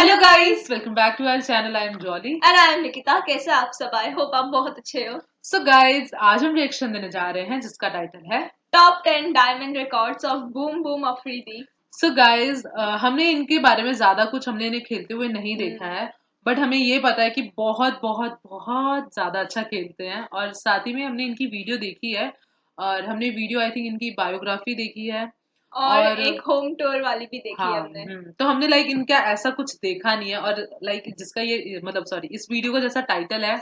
Hello guys, welcome back to our channel. I am Jolly and I am Nikita. कैसे आप सब? I hope आप बहुत अच्छे हो। सो गाइस, आज हम रिएक्शन देने जा रहे हैं जिसका टाइटल है top 10 diamond records of boom boom Afridi. So guys, हमने इनके बारे में ज्यादा कुछ हमने इन्हें खेलते हुए नहीं देखा है, बट हमें ये पता है कि बहुत बहुत बहुत ज्यादा अच्छा खेलते हैं। और साथ ही में हमने इनकी वीडियो देखी है, और हमने वीडियो आई थिंक इनकी बायोग्राफी देखी है। और और एक होम टूर वाली भी देखी है हाँ, हमने। तो हमने लाइक इनका ऐसा कुछ देखा नहीं है, और लाइक जिसका ये मतलब सॉरी इस वीडियो का जैसा टाइटल है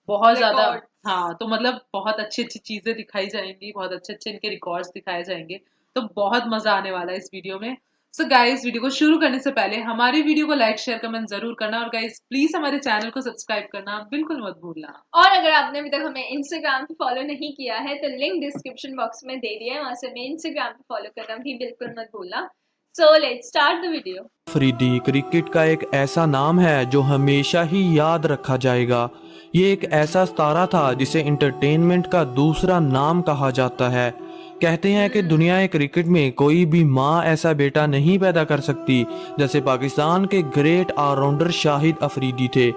बहुत ज्यादा। रिकॉर्ड। हाँ, तो मतलब बहुत अच्छी अच्छी चीजें दिखाई जाएंगी, बहुत अच्छे अच्छे इनके रिकॉर्ड्स दिखाए जाएंगे, तो बहुत मजा आने वाला है इस वीडियो में। सो गाइस, वीडियो को शुरू करने से पहले हमारी वीडियो को लाइक शेयर कमेंट जरूर करना, और गाइस प्लीज हमारे चैनल को सब्सक्राइब करना बिल्कुल मत भूलना। और अगर आपने अभी तक हमें इंस्टाग्राम पे फॉलो नहीं किया है तो लिंक डिस्क्रिप्शन बॉक्स में दे दिया है, वहां से हमें इंस्टाग्राम पे फॉलो करना भी बिल्कुल मत भूलना। So let's start the video. Afridi cricket का एक ऐसा नाम है जो हमेशा ही याद रखा जाएगा। ये एक ऐसा सितारा था जिसे इंटरटेनमेंट का दूसरा नाम कहा जाता है। कहते हैं कि दुनिया क्रिकेट में कोई भी माँ ऐसा बेटा नहीं पैदा कर सकती जैसे पाकिस्तान के ग्रेट ऑलराउंडर शाहिद अफरीदी थे।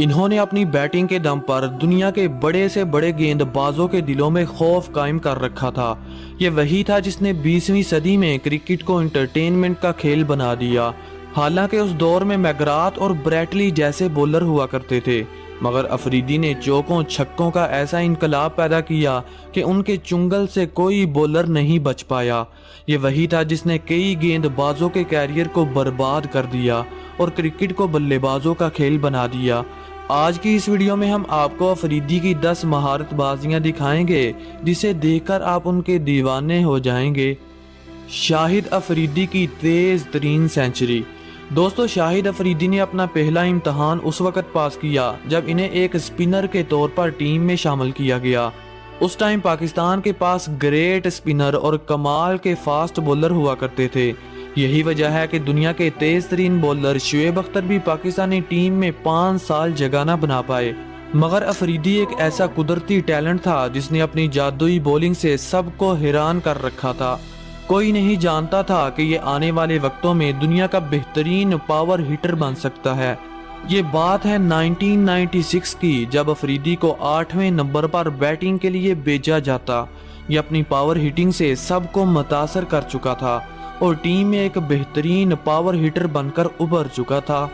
इन्होंने अपनी बैटिंग के दम पर दुनिया के बड़े से बड़े गेंदबाजों के दिलों में खौफ कायम कर रखा था। ये वही था जिसने 20वीं सदी में क्रिकेट को एंटरटेनमेंट का खेल बना दिया। हालांकि उस दौर में मैकग्राथ और ब्रैटली जैसे बॉलर हुआ करते थे, मगर अफरीदी ने चौकों छक्कों का ऐसा इनकलाब पैदा किया कि उनके चुंगल से कोई बॉलर नहीं बच पाया। ये वही था जिसने कई गेंदबाजों के कैरियर को बर्बाद कर दिया और क्रिकेट को बल्लेबाजों का खेल बना दिया। आज की इस वीडियो में हम आपको अफरीदी की 10 महारतबाजियां दिखाएंगे जिसे देखकर आप उनके दीवाने हो जाएंगे। शाहिद अफरीदी की तेज तरीन सेंचुरी। दोस्तों, शाहिद अफरीदी ने अपना पहला इम्तहान उस वक्त पास किया जब इन्हें एक स्पिनर के तौर पर टीम में शामिल किया गया। उस टाइम पाकिस्तान के पास ग्रेट स्पिनर और कमाल के फास्ट बॉलर हुआ करते थे। यही वजह है कि दुनिया के तेज तरीन बॉलर शुएब अख्तर भी पाकिस्तानी टीम में 5 साल जगह न बना पाए। मगर अफरीदी एक ऐसा कुदरती टैलेंट था जिसने अपनी जादुई बॉलिंग से सबको हैरान कर रखा था। कोई नहीं जानता था कि ये आने वाले वक्तों में दुनिया का बेहतरीन पावर हिटर बन सकता है। ये बात है 1996 की, जब अफरीदी को 8वें नंबर पर बैटिंग के लिए भेजा जाता। ये अपनी पावर हिटिंग से सबको मुतासर कर चुका था और टीम में एक बेहतरीन पावर हिटर बनकर उभर चुका था।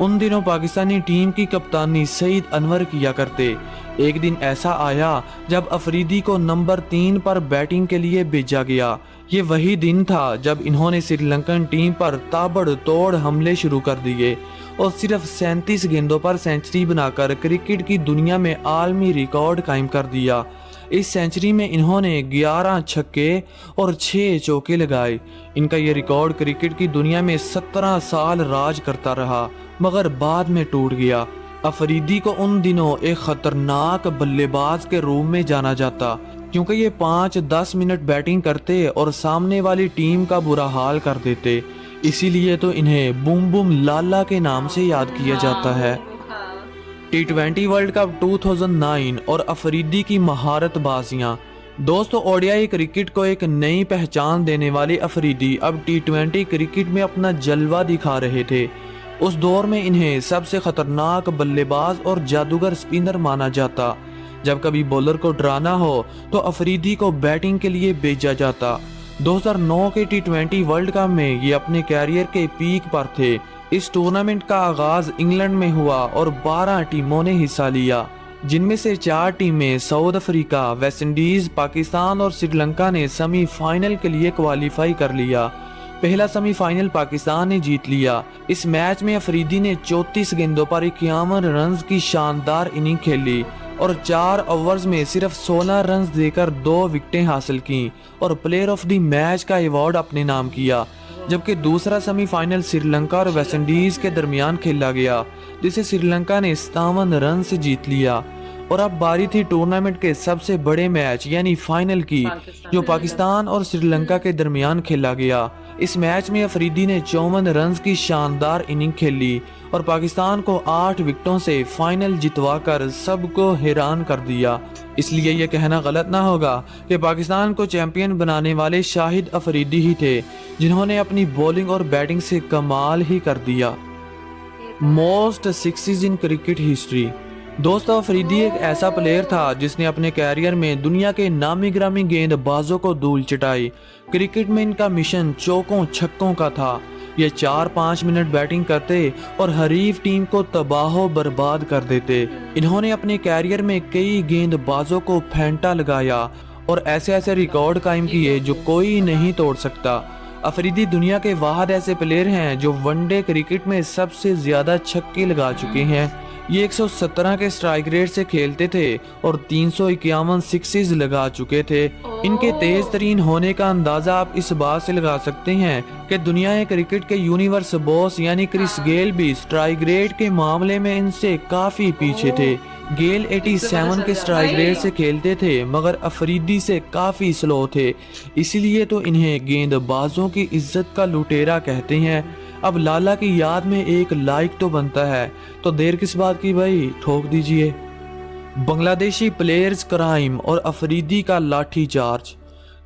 उन दिनों पाकिस्तानी टीम की कप्तानी सईद अनवर किया करते। एक दिन ऐसा आया जब अफरीदी को नंबर 3 पर बैटिंग के लिए भेजा गया। ये वही दिन था जब इन्होंने श्रीलंकन टीम पर ताबड़तोड़ हमले शुरू कर दिए और सिर्फ 37 गेंदों पर सेंचुरी बनाकर क्रिकेट की दुनिया में आलमी रिकॉर्ड कायम कर दिया। इस सेंचुरी में इन्होंने 11 छक्के और 6 चौके लगाए। इनका ये रिकॉर्ड क्रिकेट की दुनिया में 17 साल राज करता रहा, मगर बाद में टूट गया। अफरीदी को उन दिनों एक खतरनाक बल्लेबाज के रूप में जाना जाता, क्योंकि ये 5-10 मिनट बैटिंग करते और सामने वाली टीम का बुरा हाल कर देते। इसीलिए तो इन्हें बूम बूम लाला के नाम से याद किया जाता है। T20 वर्ल्ड कप 2009 और अफरीदी की महारतबाजियां। दोस्तों, ओडीआई क्रिकेट को एक नई पहचान देने वाले अफरीदी अब T20 क्रिकेट में अपना जलवा दिखा रहे थे। उस दौर में इन्हें सबसे खतरनाक बल्लेबाज और जादूगर स्पिनर माना जाता। जब कभी बॉलर को डराना हो तो अफरीदी को बैटिंग के लिए भेजा जाता। 2009 के T20 वर्ल्ड कप में ये अपने कैरियर के पीक पर थे। इस टूर्नामेंट का आगाज इंग्लैंड में हुआ और 12 टीमों ने हिस्सा लिया, जिनमें से 4 टीमें south Africa, West Indies, Pakistan और श्रीलंका ने सेमीफाइनल के लिए क्वालिफाई कर लिया। पहला सेमीफाइनल पाकिस्तान ने जीत लिया। इस मैच में अफरीदी ने 34 गेंदों पर 51 रन की शानदार इनिंग खेली और 4 ओवर्स में सिर्फ 16 रन देकर 2 विकेटें हासिल की और प्लेयर ऑफ द मैच का अवार्ड अपने नाम किया। जबकि दूसरा सेमीफाइनल श्रीलंका और वेस्टइंडीज के दरमियान खेला गया, जिसे श्रीलंका ने 57 रन से जीत लिया। और अब बारी थी टूर्नामेंट के सबसे बड़े मैच यानी फाइनल की, जो पाकिस्तान और श्रीलंका के दरमियान खेला गया। इस मैच में अफरीदी ने 54 रन की शानदार इनिंग खेली और पाकिस्तान को 8 विकेटों से फाइनल जितवाकर सबको हैरान कर दिया। इसलिए यह कहना गलत ना होगा कि पाकिस्तान को चैंपियन बनाने वाले शाहिद अफरीदी ही थे, जिन्होंने अपनी बॉलिंग और बैटिंग से कमाल ही कर दिया। ये most sixes in cricket history. दोस्तों, अफरीदी एक ऐसा प्लेयर था जिसने अपने कैरियर में दुनिया के नामी गिरामी गेंदबाजों को धूल चटाई। क्रिकेट में इनका मिशन चौकों छक्कों का था। ये 4-5 मिनट बैटिंग करते और हरीफ टीम को तबाह बर्बाद कर देते। इन्होंने अपने कैरियर में कई गेंदबाजों को फेंटा लगाया और ऐसे ऐसे रिकॉर्ड कायम किए जो कोई नहीं तोड़ सकता। अफरीदी दुनिया के वाहिद ऐसे प्लेयर हैं जो वनडे क्रिकेट में सबसे ज्यादा छक्के लगा चुके हैं। ये 117 के स्ट्राइक रेट से खेलते थे और 351 सिक्सेस लगा चुके थे। इनके तेज तरीन होने का अंदाजा आप इस बात से लगा सकते हैं कि दुनिया क्रिकेट के यूनिवर्स बॉस यानी क्रिस गेल भी स्ट्राइक रेट के मामले में इनसे काफी पीछे थे। गेल 87 के स्ट्राइक रेट से खेलते थे मगर अफरीदी से काफी स्लो थे, इसलिए तो इन्हें गेंदबाजों की इज्जत का लुटेरा कहते हैं। अब लाला की याद में एक लाइक तो बनता है, तो देर किस बात की भाई, ठोक दीजिए। बांग्लादेशी प्लेयर्स क्राइम और अफरीदी का लाठी चार्ज।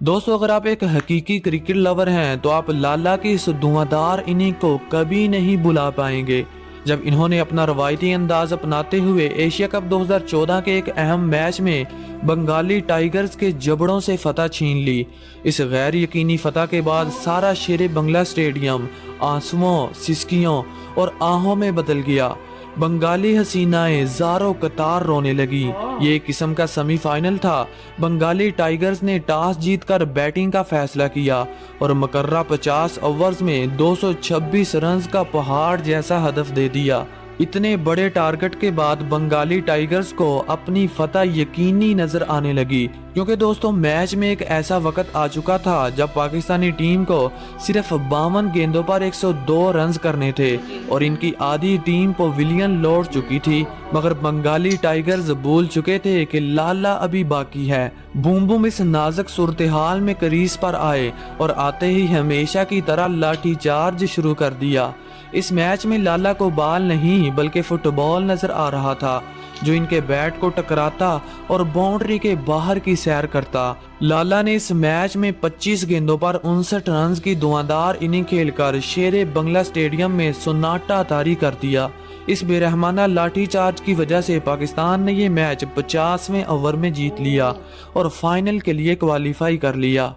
दोस्तों, अगर आप एक हकीकी क्रिकेट लवर हैं तो आप लाला की इस धुआंधार इनिंग को कभी नहीं भुला पाएंगे, जब इन्होंने अपना रवायती अंदाज अपनाते हुए एशिया कप 2014 के एक अहम मैच में बंगाली टाइगर्स के जबड़ों से फतह छीन ली। इस गैर यकीनी फतह के बाद सारा शेरे बंगला स्टेडियम आंसुओं, सिसकियों और आहों में बदल गया। बंगाली हसीनाएं ज़ारों कतार रोने लगी। ये एक किस्म का सेमीफाइनल था। बंगाली टाइगर्स ने टॉस जीतकर बैटिंग का फैसला किया और मकर्रा 50 ओवर्स में 226 रन का पहाड़ जैसा हदफ दे दिया। इतने बड़े टारगेट के बाद बंगाली टाइगर्स को अपनी फतह यकीनी नजर आने लगी, क्योंकि दोस्तों मैच में एक ऐसा वक्त आ चुका था जब पाकिस्तानी टीम को सिर्फ 52 गेंदों पर 102 रन करने थे और इनकी आधी टीम पवेलियन लौट चुकी थी। मगर बंगाली टाइगर्स भूल चुके थे कि लाला अभी बाकी है। बूम बूम इस नाजुक सूरत हाल में क्रीज पर आए और आते ही हमेशा की तरह लाठी चार्ज शुरू कर दिया। इस मैच में लाला को बॉल नहीं बल्कि फुटबॉल नजर आ रहा था, जो इनके बैट को टकराता और बाउंड्री के बाहर की सैर करता। लाला ने इस मैच में 25 गेंदों पर 59 रन की धुआंधार इनिंग खेलकर शेरे बंगला स्टेडियम में सन्नाटा तारी कर दिया। इस बेरहमाना लाठीचार्ज की वजह से पाकिस्तान ने ये मैच 50वें ओवर में जीत लिया और फाइनल के लिए क्वालिफाई कर लिया।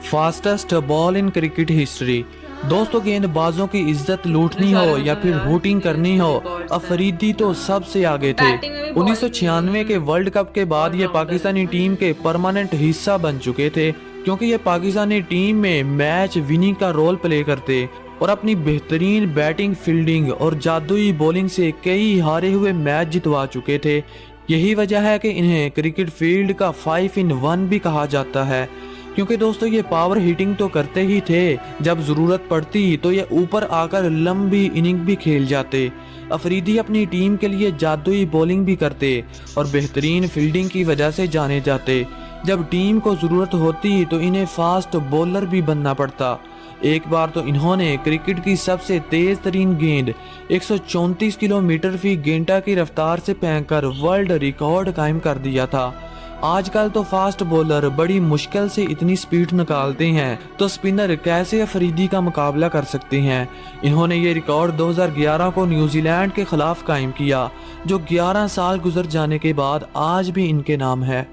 Fastest ball in cricket history. दोस्तों, गेंदबाजों की इज्जत लूटनी हो या फिर हुटिंग करनी हो, अफरीदी तो सबसे आगे थे। 1996 के वर्ल्ड कप के बाद ये पाकिस्तानी टीम के परमानेंट हिस्सा बन चुके थे, क्योंकि ये पाकिस्तानी टीम में मैच विनिंग का रोल प्ले करते और अपनी बेहतरीन बैटिंग, फील्डिंग और जादुई बॉलिंग से कई हारे हुए मैच जितवा चुके थे। यही वजह है कि इन्हें क्रिकेट फील्ड का 5 in 1 भी कहा जाता है, क्योंकि दोस्तों ये पावर हिटिंग तो करते ही थे, जब जरूरत पड़ती तो ये ऊपर आकर लंबी इनिंग भी खेल जाते। अफरीदी अपनी टीम के लिए जादुई बॉलिंग भी करते और बेहतरीन फील्डिंग की वजह से जाने जाते। जब टीम को जरूरत होती तो इन्हें फास्ट बॉलर भी बनना पड़ता। एक बार तो इन्होंने क्रिकेट की सबसे तेज तरीन गेंद 134 किलोमीटर फी घंटा की रफ्तार से फेंककर वर्ल्ड रिकॉर्ड कायम कर दिया था। आजकल तो फास्ट बॉलर बड़ी मुश्किल से इतनी स्पीड निकालते हैं, तो स्पिनर कैसे अफरीदी का मुकाबला कर सकते हैं। इन्होंने ये रिकॉर्ड 2011 को न्यूजीलैंड के खिलाफ कायम किया, जो 11 साल गुजर जाने के बाद आज भी इनके नाम है।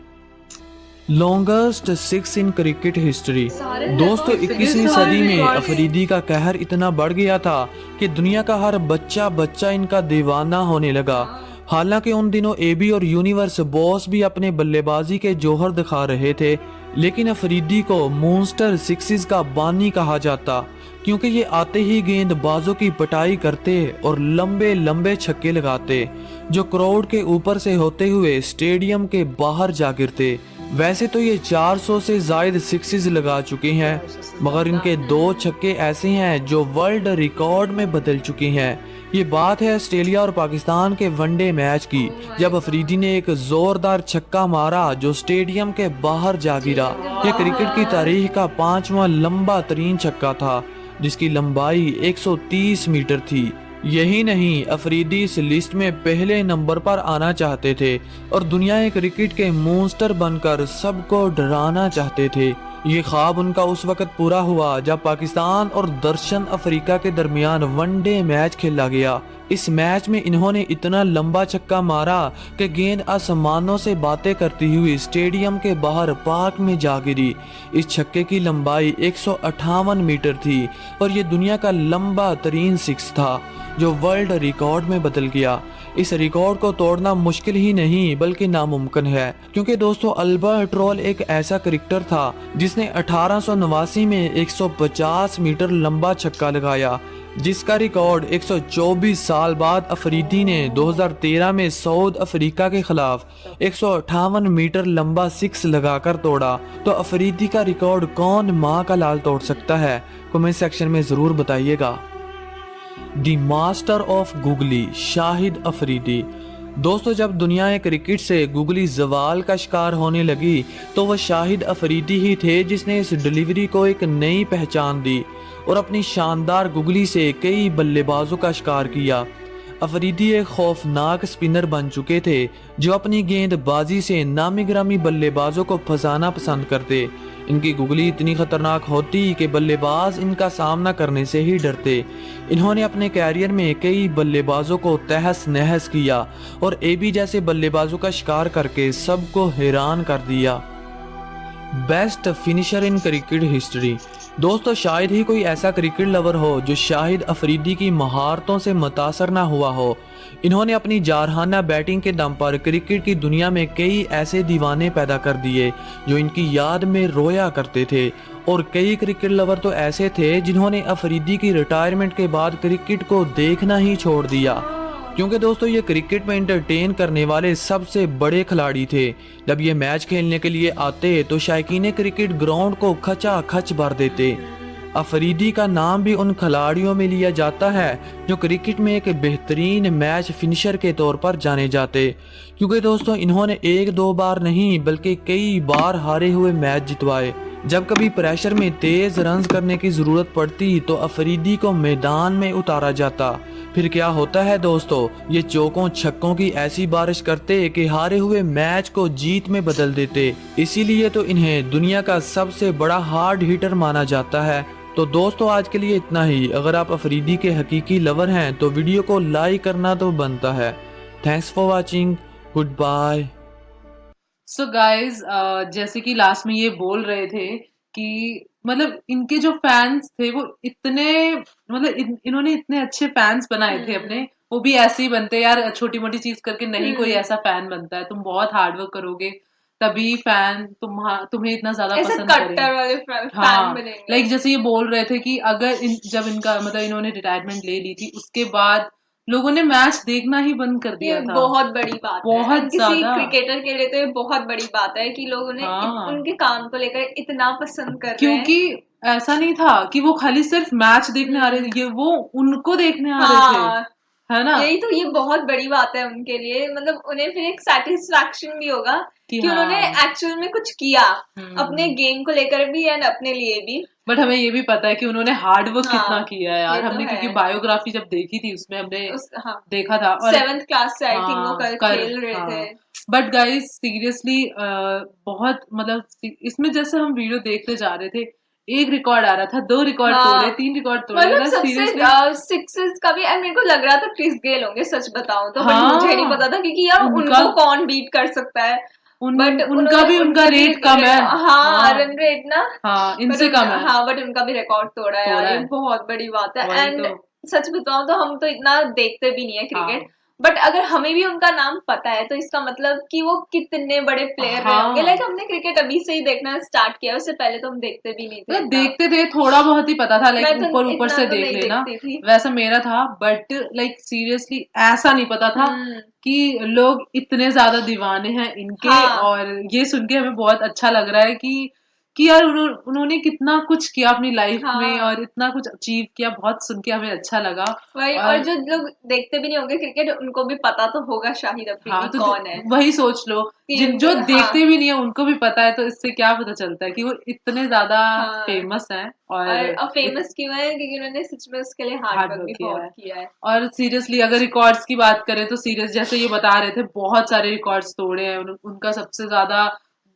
Longest 6 in cricket history. दोस्तों, 21वीं सदी में अफरीदी का कहर इतना बढ़ गया था कि दुनिया का हर बच्चा इनका दीवाना होने लगा। हालांकि उन दिनों एबी और यूनिवर्स बॉस भी अपने बल्लेबाजी के जौहर दिखा रहे थे, लेकिन अफरीदी को मॉन्स्टर सिक्सेस का बानी कहा जाता, क्योंकि ये आते ही गेंदबाजों की पिटाई करते और लंबे लंबे छक्के लगाते, जो क्राउड के ऊपर से होते हुए स्टेडियम के बाहर जा गिरते। वैसे तो ये 400 से ज्यादा सिक्सेस लगा चुके हैं, मगर इनके 2 छक्के ऐसे हैं जो वर्ल्ड रिकॉर्ड में बदल चुके हैं। ये बात है ऑस्ट्रेलिया और पाकिस्तान के वनडे मैच की, जब अफरीदी ने एक जोरदार छक्का मारा जो स्टेडियम के बाहर जा गिरा। यह क्रिकेट की तारीख का 5वां लंबा तरीन छक्का था, जिसकी लंबाई 130 मीटर थी। यही नहीं, अफरीदी इस लिस्ट में पहले नंबर पर आना चाहते थे और दुनिया क्रिकेट के मॉन्स्टर बनकर सबको डराना चाहते थे। ये ख्वाब उनका उस वक्त पूरा हुआ जब पाकिस्तान और दक्षिण अफ्रीका के दरमियान वनडे मैच खेला गया। इस मैच में इन्होंने इतना लंबा छक्का मारा कि गेंद आसमानों से बातें करती हुई स्टेडियम के बाहर पार्क में जा गिरी। इस छक्के की लंबाई 158 मीटर थी और ये दुनिया का लंबा तरीन सिक्स था जो वर्ल्ड रिकॉर्ड में बदल गया। इस रिकॉर्ड को तोड़ना मुश्किल ही नहीं बल्कि नामुमकिन है, क्योंकि दोस्तों अल्बर्ट रोल एक ऐसा क्रिकेटर था जिसने 1889 में 150 मीटर लंबा छक्का लगाया, जिसका रिकॉर्ड 124 साल बाद अफरीदी ने 2013 में साउथ अफ्रीका के खिलाफ 158 मीटर लंबा सिक्स लगाकर तोड़ा। तो अफरीदी का रिकॉर्ड कौन माँ का लाल तोड़ सकता है? कमेंट सेक्शन में ज़रूर बताइएगा। The master of googly Shahid Afridi. दोस्तों जब दुनिया क्रिकेट से गुगली जवाल का शिकार होने लगी तो वह शाहिद अफरीदी ही थे जिसने इस डिलीवरी को एक नई पहचान दी और अपनी शानदार गुगली से कई बल्लेबाजों का शिकार किया। अफरीदी एक खौफनाक स्पिनर बन चुके थे जो अपनी गेंदबाजी से नामी गिरामी बल्लेबाजों को फंसाना पसंद करते। इनकी गुगली इतनी खतरनाक होती कि बल्लेबाज इनका सामना करने से ही डरते। इन्होंने अपने कैरियर में कई बल्लेबाजों को तहस नहस किया और एबी जैसे बल्लेबाजों का शिकार करके सबको हैरान कर दिया। Best finisher in cricket history. दोस्तों शायद ही कोई ऐसा क्रिकेट लवर हो जो शाहिद अफरीदी की महारतों से मुतासर ना हुआ हो। इन्होंने अपनी जारहाना बैटिंग के दम पर क्रिकेट की दुनिया में कई ऐसे दीवाने पैदा कर दिए जो इनकी याद में रोया करते थे, और कई क्रिकेट लवर तो ऐसे थे जिन्होंने अफरीदी की रिटायरमेंट के बाद क्रिकेट को देखना ही छोड़ दिया, क्योंकि दोस्तों ये क्रिकेट में एंटरटेन करने वाले सबसे बड़े खिलाड़ी थे। जब ये मैच खेलने के लिए आते तो शायकीन क्रिकेट ग्राउंड को खचा खच भर देते। अफरीदी का नाम भी उन खिलाड़ियों में लिया जाता है जो क्रिकेट में एक बेहतरीन मैच फिनिशर के तौर पर जाने जाते, क्योंकि दोस्तों इन्होंने एक दो बार नहीं बल्कि कई बार हारे हुए मैच जितवाए। जब कभी प्रेशर में तेज रन्स करने की ज़रूरत पड़ती तो अफरीदी को मैदान में उतारा जाता। फिर क्या होता है दोस्तों, ये चौकों छक्कों की ऐसी बारिश करते कि हारे हुए मैच को जीत में बदल देते। इसीलिए तो इन्हें दुनिया का सबसे बड़ा हार्ड हिटर माना जाता है। तो दोस्तों आज के लिए इतना ही। अगर आप अफरीदी के हकीकी लवर हैं तो वीडियो को लाइक करना तो बनता है। Thanks for watching, goodbye. So guys जैसे कि लास्ट में ये बोल रहे थे कि मतलब इनके जो फैंस थे वो इतने मतलब इन्होंने इतने अच्छे फैंस बनाए थे अपने, वो भी ऐसे ही बनते यार, छोटी मोटी चीज करके नहीं कोई ऐसा फैन बनता है। तुम बहुत हार्डवर्क करोगे तभी फैन तुम्हें इतना ज्यादा ऐसे पसंद कट्टर करेंगे। वाले फैन हाँ बनेंगे। लाइक जैसे ये बोल रहे थे कि अगर जब इनका मतलब इन्होंने रिटायरमेंट ले ली थी उसके बाद लोगों ने मैच देखना ही बंद कर ये दिया था। बहुत बड़ी बात है, बहुत किसी ज्यादा। क्रिकेटर के लिए तो ये बहुत बड़ी बात है कि लोग उन्हें हाँ उनके काम को लेकर इतना पसंद कर रहे हैं। क्योंकि ऐसा नहीं था कि वो खाली सिर्फ मैच देखने आ रहे थे, ये वो उनको देखने आ रहे थे, हाँ है ना? यही तो, ये बहुत बड़ी बात है उनके लिए। मतलब उन्हें फिर एक सेटिस्फैक्शन भी होगा कि कि उन्होंने हाँ एक्चुअल में कुछ किया अपने गेम को लेकर भी एंड अपने लिए भी। बट हमें ये भी पता है कि उन्होंने हार्ड वर्क हाँ, कितना किया है यार। ये तो हमने क्योंकि है। बायोग्राफी जब देखी थी उसमें हमने हाँ, देखा था और 7th क्लास से आई थिंक वो हाँ खेल रहे थे। बट गाइस सीरियसली बहुत मतलब इसमें जैसे हम वीडियो देखते जा रहे थे, एक रिकॉर्ड आ रहा था, 2 रिकॉर्ड तोड़े, 3 रिकॉर्ड तोड़े, मतलब मतलब सबसे सीरियसली सिक्सेस का भी मेरे को लग रहा था क्रिस गेल होंगे, सच बताऊं तो। बट हाँ, मुझे नहीं पता था क्योंकि यार उनका उनको कौन बीट कर सकता है। बट उनका भी उनका रेट कम है। हाँ रन रेट ना, हाँ इनसे कम है। हाँ बट उनका भी रिकॉर्ड तोड़ा है यार, ये बहुत बड़ी बात है। एंड सच बताऊं तो हम तो इतना देखते भी नहीं है क्रिकेट, बट अगर हमें भी उनका नाम पता है तो इसका मतलब कि वो कितने बड़े प्लेयर रहे होंगे। लाइक हमने क्रिकेट अभी से ही देखना स्टार्ट किया, उससे पहले तो हम देखते भी नहीं थे। देखते थे, थोड़ा बहुत ही पता था, लाइक ऊपर ऊपर से तो देख लेना, थी। वैसा मेरा था। बट लाइक सीरियसली ऐसा नहीं पता था कि लोग इतने ज्यादा दीवाने हैं इनके। और ये सुन के हमें बहुत अच्छा लग रहा है कि यार उन्होंने कितना कुछ किया अपनी लाइफ में और इतना कुछ अचीव किया। बहुत सुन के हमें अच्छा लगा। और जो लोग देखते भी नहीं होंगे क्रिकेट उनको भी पता तो होगा शाहिद अफरीदी कौन है। वही सोच लो, जो देखते भी नहीं है उनको भी पता है, तो इससे क्या पता चलता है कि वो इतने ज्यादा फेमस हैं। और फेमस क्यों है? क्योंकि उन्होंने सच में उसके लिए हार्ड वर्क भी बहुत किया है। और सीरियसली अगर रिकॉर्ड्स की बात करें तो सीरियस जैसे ये बता रहे थे बहुत सारे रिकॉर्ड्स तोड़े हैं। उनका सबसे ज्यादा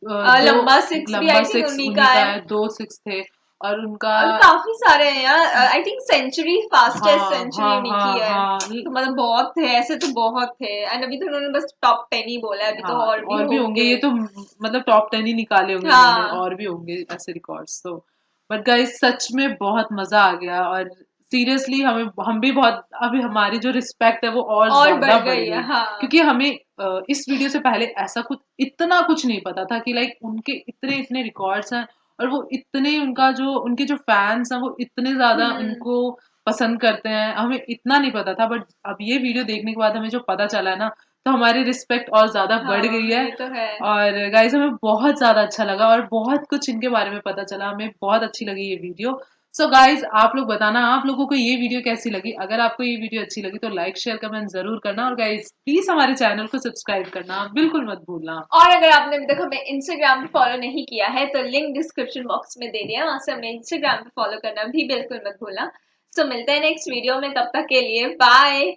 लंबा 6 भी आई थिंक उन्हीं का है, 2 6 थे और उनका काफी सारे हैं यार। I think century fastest century उन्हीं की है। हाँ तो मतलब बहुत थे, ऐसे तो बहुत थे। एंड अभी तो उन्होंने बस टॉप 10 ही बोला है, अभी तो और भी होंगे। ये तो मतलब टॉप 10 ही निकाले होंगे हाँ। और भी होंगे ऐसे रिकॉर्ड्स। तो बट गाइस सच में बहुत मजा आ गया और सीरियसली हम भी बहुत, अभी हमारी जो रिस्पेक्ट है वो और ज्यादा बढ़ गई। हाँ। क्योंकि हमें इस वीडियो से पहले ऐसा इतना कुछ नहीं पता था कि लाइक उनके इतने इतने रिकॉर्ड्स हैं और वो इतने उनके जो फैंस हैं वो इतने ज्यादा उनको पसंद करते हैं, हमें इतना नहीं पता था। बट अब ये वीडियो देखने के बाद हमें जो पता चला है ना, तो हमारी रिस्पेक्ट और ज्यादा बढ़ गई है। ये तो है। और गाइस हमें बहुत ज्यादा अच्छा लगा और बहुत कुछ इनके बारे में पता चला, हमें बहुत अच्छी लगी ये वीडियो। सो गाइज आप लोग बताना आप लोगों को ये वीडियो कैसी लगी। अगर आपको ये वीडियो अच्छी लगी तो लाइक शेयर कमेंट जरूर करना और गाइज प्लीज हमारे चैनल को सब्सक्राइब करना बिल्कुल मत भूलना। और अगर आपने अभी तक हमें इंस्टाग्राम पे फॉलो नहीं किया है तो लिंक डिस्क्रिप्शन बॉक्स में दे दिया, वहां से हमें इंस्टाग्राम पे फॉलो करना भी बिल्कुल मत भूलना। सो मिलते हैं नेक्स्ट वीडियो में, तब तक के लिए बाय।